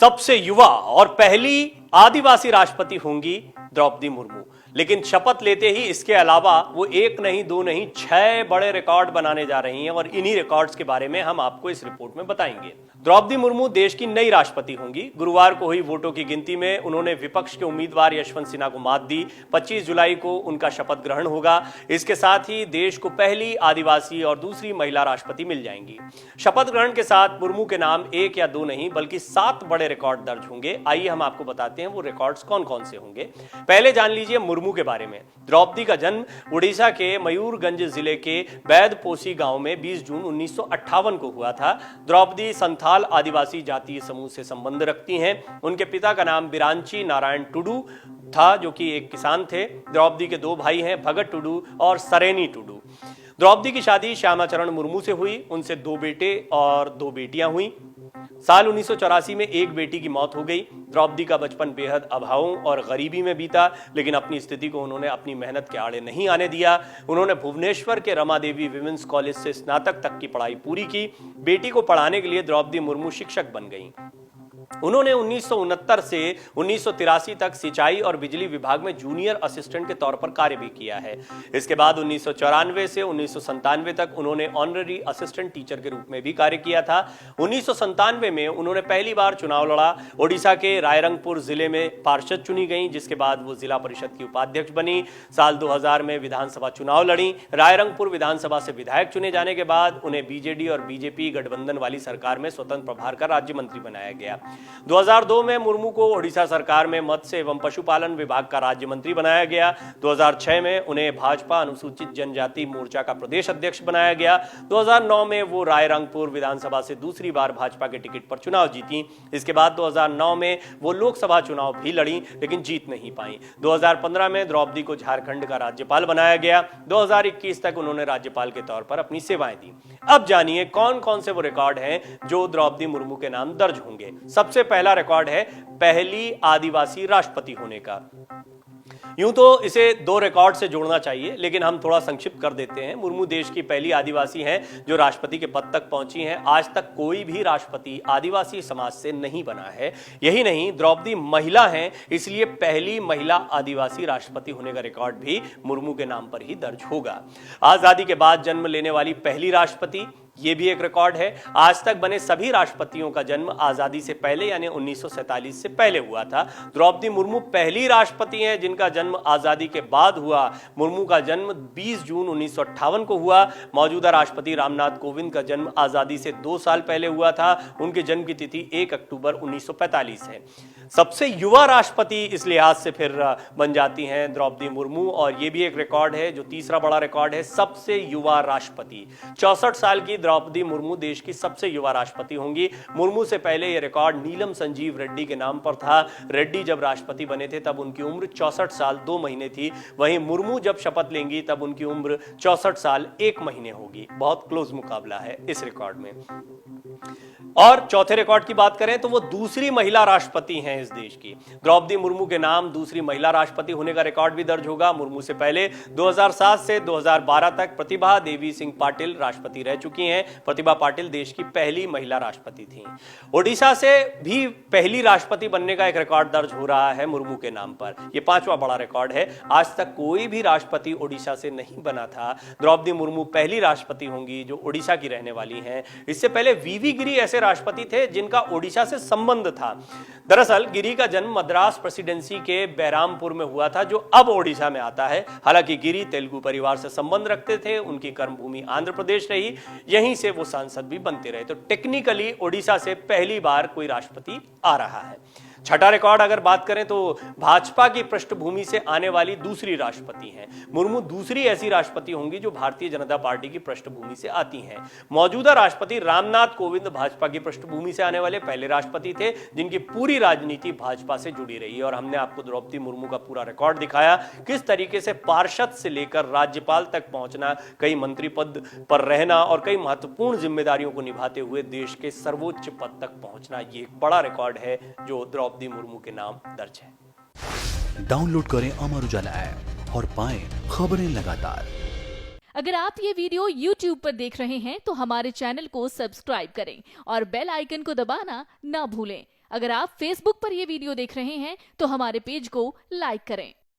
सबसे युवा और पहली आदिवासी राष्ट्रपति होंगी द्रौपदी मुर्मू। लेकिन शपथ लेते ही इसके अलावा वो एक नहीं, दो नहीं, 6 बड़े रिकॉर्ड बनाने जा रही हैं और इन्हीं रिकॉर्ड्स के बारे में हम आपको इस रिपोर्ट में बताएंगे। द्रौपदी मुर्मू देश की नई राष्ट्रपति होंगी। गुरुवार को हुई वोटों की गिनती में उन्होंने विपक्ष के उम्मीदवार यशवंत सिन्हा को मात दी। 25 जुलाई को उनका शपथ ग्रहण होगा। इसके साथ ही देश को पहली आदिवासी और दूसरी महिला राष्ट्रपति मिल जाएंगी। शपथ ग्रहण के साथ मुर्मू के नाम 1 या 2 नहीं बल्कि 7 बड़े रिकॉर्ड दर्ज होंगे। आइए हम आपको बताते हैं वो रिकॉर्ड्स कौन कौन से होंगे। पहले जान लीजिए मुर्मू के बारे में। द्रौपदी का जन्म उड़ीसा के मयूरगंज जिले के बैदपोसी गांव में 20 जून 1958 को हुआ था। द्रौपदी संथाल आदिवासी जातीय समूह से संबंध रखती हैं। उनके पिता का नाम बिरांची नारायण टुडू था, जो कि एक किसान थे। द्रौपदी के 2 भाई हैं, भगत टुडू और सरेनी टुडू। द्रौपदी की शादी श्यामाचरण मुर्मू से हुई। उनसे 2 बेटे और 2 बेटियां हुई। साल 1984 में एक बेटी की मौत हो गई। द्रौपदी का बचपन बेहद अभावों और गरीबी में बीता, लेकिन अपनी स्थिति को उन्होंने अपनी मेहनत के आड़े नहीं आने दिया। उन्होंने भुवनेश्वर के रमा देवी विमेंस कॉलेज से स्नातक तक की पढ़ाई पूरी की। बेटी को पढ़ाने के लिए द्रौपदी मुर्मू शिक्षक बन गईं। उन्होंने 1969 से 1983 तक सिंचाई और बिजली विभाग में जूनियर असिस्टेंट के तौर पर कार्य भी किया है। इसके बाद 1994 से 1997 तक उन्होंने ऑनररी असिस्टेंट टीचर के रूप में भी कार्य किया था। 1997 में उन्होंने पहली बार चुनाव लड़ा। ओडिशा के रायरंगपुर जिले में पार्षद चुनी गई, जिसके बाद वो जिला परिषद की उपाध्यक्ष बनी। साल 2000 में विधानसभा चुनाव लड़ी। रायरंगपुर विधानसभा से विधायक चुने जाने के बाद उन्हें बीजेडी और बीजेपी गठबंधन वाली सरकार में स्वतंत्र प्रभार का राज्य मंत्री बनाया गया। 2002 में मुर्मू को ओडिशा सरकार में मत्स्य एवं पशुपालन विभाग का राज्य मंत्री बनाया गया। 2006 में उन्हें भाजपा अनुसूचित जनजाति मोर्चा का प्रदेश अध्यक्ष बनाया गया। 2009 में वो रायरंगपुर विधानसभा से दूसरी बार भाजपा के टिकट पर चुनाव जीती। इसके बाद 2009 में वो लोकसभा चुनाव भी लड़ी, लेकिन जीत नहीं पाई। 2015 में द्रौपदी को झारखंड का राज्यपाल बनाया गया। 2021 तक उन्होंने राज्यपाल के तौर पर अपनी सेवाएं दी। अब जानिए कौन कौन से वो रिकॉर्ड हैं जो द्रौपदी मुर्मू के नाम दर्ज होंगे। सबसे पहला रिकॉर्ड है पहली आदिवासी राष्ट्रपति होने का। यूं तो इसे 2 रिकॉर्ड से जोड़ना चाहिए, लेकिन हम थोड़ा संक्षिप्त कर देते हैं। मुर्मू देश की पहली आदिवासी हैं जो राष्ट्रपति के पद तक पहुंची हैं। आज तक कोई भी राष्ट्रपति आदिवासी समाज से नहीं बना है। यही नहीं, द्रौपदी महिला हैं, इसलिए पहली महिला आदिवासी राष्ट्रपति होने का रिकॉर्ड भी मुर्मू के नाम पर ही दर्ज होगा। आजादी के बाद जन्म लेने वाली पहली राष्ट्रपति, ये भी एक रिकॉर्ड है। आज तक बने सभी राष्ट्रपतियों का जन्म आजादी से पहले यानी 1947 से पहले हुआ था। द्रौपदी मुर्मू पहली राष्ट्रपति हैं जिनका जन्म आजादी के बाद हुआ। मुर्मू का जन्म 20 जून 1958 को हुआ। मौजूदा राष्ट्रपति रामनाथ कोविंद का जन्म आजादी से 2 साल पहले हुआ था। उनके जन्म की तिथि 1 अक्टूबर 1945 है। सबसे युवा राष्ट्रपति इस लिहाज से फिर बन जाती हैं द्रौपदी मुर्मू, और ये भी एक रिकॉर्ड है जो तीसरा बड़ा रिकॉर्ड है, सबसे युवा राष्ट्रपति। 64 साल की द्रौपदी मुर्मू देश की सबसे युवा राष्ट्रपति होंगी। मुर्मू से पहले यह रिकॉर्ड नीलम संजीव रेड्डी के नाम पर था। रेड्डी जब राष्ट्रपति बने थे तब उनकी उम्र 64 साल 2 महीने थी। वहीं मुर्मू जब शपथ लेंगी तब उनकी उम्र 64 साल 1 महीने होगी। बहुत क्लोज मुकाबला है इस रिकॉर्ड में। और चौथे रिकॉर्ड की बात करें तो वो दूसरी महिला राष्ट्रपति हैं इस देश की। द्रौपदी मुर्मू के नाम दूसरी महिला राष्ट्रपति होने का रिकॉर्ड भी दर्ज होगा। मुर्मू से पहले 2007 से 2012 तक प्रतिभा देवी सिंह पाटिल राष्ट्रपति रह चुकी हैं। प्रतिभा पाटिल देश की पहली महिला राष्ट्रपति थी। ओडिशा से भी पहली राष्ट्रपति बनने का एक रिकॉर्ड दर्ज हो रहा है मुर्मू के नाम पर। यह 5वां बड़ा रिकॉर्ड है। आज तक कोई भी राष्ट्रपति ओडिशा से नहीं बना था। द्रौपदी मुर्मू पहली राष्ट्रपति होंगी जो ओडिशा की रहने वाली हैं। इससे पहले वीवी गिरी ऐसे राष्ट्रपति थे जिनका ओडिशा से संबंध था। दरअसल गिरी का जन्म मद्रास प्रेसिडेंसी के बैरामपुर में हुआ था, जो अब ओडिशा में आता है। हालांकि गिरी तेलुगु परिवार से संबंध रखते थे। उनकी कर्मभूमि आंध्र प्रदेश रही, यहीं से वो सांसद भी बनते रहे। तो टेक्निकली ओडिशा से पहली बार कोई राष्ट्रपति आ रहा है। छठा रिकॉर्ड अगर बात करें तो भाजपा की पृष्ठभूमि से आने वाली दूसरी राष्ट्रपति हैं। मुर्मू दूसरी ऐसी राष्ट्रपति होंगी जो भारतीय जनता पार्टी की पृष्ठभूमि से आती हैं। मौजूदा राष्ट्रपति रामनाथ कोविंद भाजपा की पृष्ठभूमि से आने वाले पहले राष्ट्रपति थे जिनकी पूरी राजनीति भाजपा से जुड़ी रही। और हमने आपको द्रौपदी मुर्मू का पूरा रिकॉर्ड दिखाया, किस तरीके से पार्षद से लेकर राज्यपाल तक पहुंचना, कई मंत्री पद पर रहना और कई महत्वपूर्ण जिम्मेदारियों को निभाते हुए देश के सर्वोच्च पद तक पहुंचना। ये एक बड़ा रिकॉर्ड है जो द्रौपदी मुर्मू के नाम दर्ज है। डाउनलोड करें अमर उजाला ऐप और पाएं खबरें लगातार। अगर आप ये वीडियो YouTube पर देख रहे हैं तो हमारे चैनल को सब्सक्राइब करें और बेल आइकन को दबाना ना भूलें। अगर आप फेसबुक पर यह वीडियो देख रहे हैं तो हमारे पेज को लाइक करें।